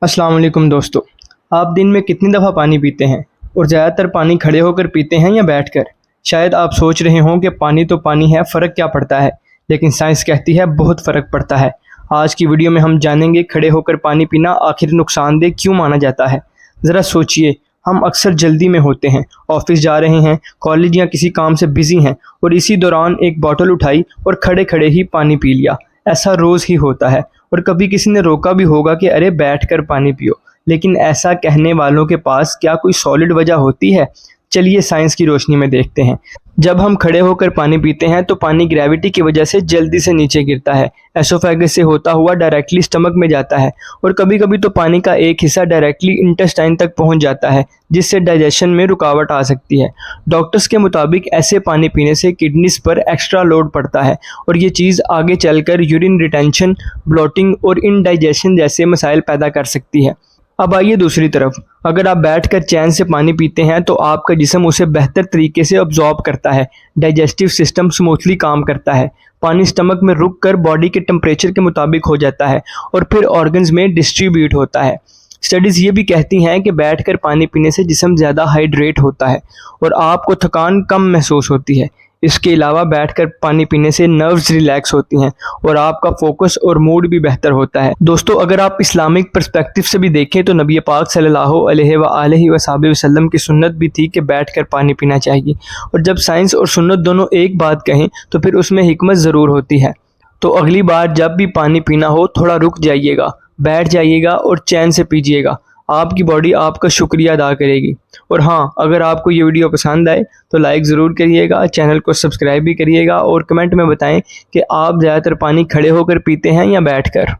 अस्सलाम वालेकुम दोस्तों। आप दिन में कितनी दफ़ा पानी पीते हैं और ज़्यादातर पानी खड़े होकर पीते हैं या बैठकर? शायद आप सोच रहे हों कि पानी तो पानी है, फ़र्क क्या पड़ता है? लेकिन साइंस कहती है बहुत फ़र्क पड़ता है। आज की वीडियो में हम जानेंगे खड़े होकर पानी पीना आखिर नुकसानदेह क्यों माना जाता है। ज़रा सोचिए, हम अक्सर जल्दी में होते हैं, ऑफिस जा रहे हैं, कॉलेज या किसी काम से बिज़ी हैं और इसी दौरान एक बॉटल उठाई और खड़े खड़े ही पानी पी लिया। ऐसा रोज़ ही होता है और कभी किसी ने रोका भी होगा कि अरे बैठकर पानी पियो। लेकिन ऐसा कहने वालों के पास क्या कोई सॉलिड वजह होती है? चलिए साइंस की रोशनी में देखते हैं। जब हम खड़े होकर पानी पीते हैं तो पानी ग्रेविटी की वजह से जल्दी से नीचे गिरता है, एसोफेगस से होता हुआ डायरेक्टली स्टमक में जाता है और कभी-कभी तो पानी का एक हिस्सा डायरेक्टली इंटेस्टाइन तक पहुंच जाता है, जिससे डाइजेशन में रुकावट आ सकती है। डॉक्टर्स के मुताबिक ऐसे पानी पीने से किडनीज पर एक्स्ट्रा लोड पड़ता है और ये चीज़ आगे चलकर यूरिन रिटेंशन, ब्लोटिंग और इनडाइजेशन जैसे मसाइल पैदा कर सकती है। अब आइए दूसरी तरफ, अगर आप बैठकर चैन से पानी पीते हैं तो आपका जिस्म उसे बेहतर तरीके से अब्जॉर्ब करता है, डाइजेस्टिव सिस्टम स्मूथली काम करता है, पानी स्टमक में रुक कर बॉडी के टेम्परेचर के मुताबिक हो जाता है और फिर ऑर्गन्स में डिस्ट्रीब्यूट होता है। स्टडीज़ ये भी कहती हैं कि बैठकर पानी पीने से जिस्म ज़्यादा हाइड्रेट होता है और आपको थकान कम महसूस होती है। इसके अलावा बैठकर पानी पीने से नर्व्स रिलैक्स होती हैं और आपका फोकस और मूड भी बेहतर होता है। दोस्तों, अगर आप इस्लामिक पर्सपेक्टिव से भी देखें तो नबी पाक सल्लल्लाहु अलैहि वसल्लम की सुन्नत भी थी कि बैठकर पानी पीना चाहिए। और जब साइंस और सुन्नत दोनों एक बात कहें तो फिर उसमें हिकमत ज़रूर होती है। तो अगली बार जब भी पानी पीना हो थोड़ा रुक जाइएगा, बैठ जाइएगा और चैन से पीजिएगा। आपकी बॉडी आपका शुक्रिया अदा करेगी। और हाँ, अगर आपको ये वीडियो पसंद आए तो लाइक ज़रूर करिएगा, चैनल को सब्सक्राइब भी करिएगा और कमेंट में बताएं कि आप ज़्यादातर पानी खड़े होकर पीते हैं या बैठकर।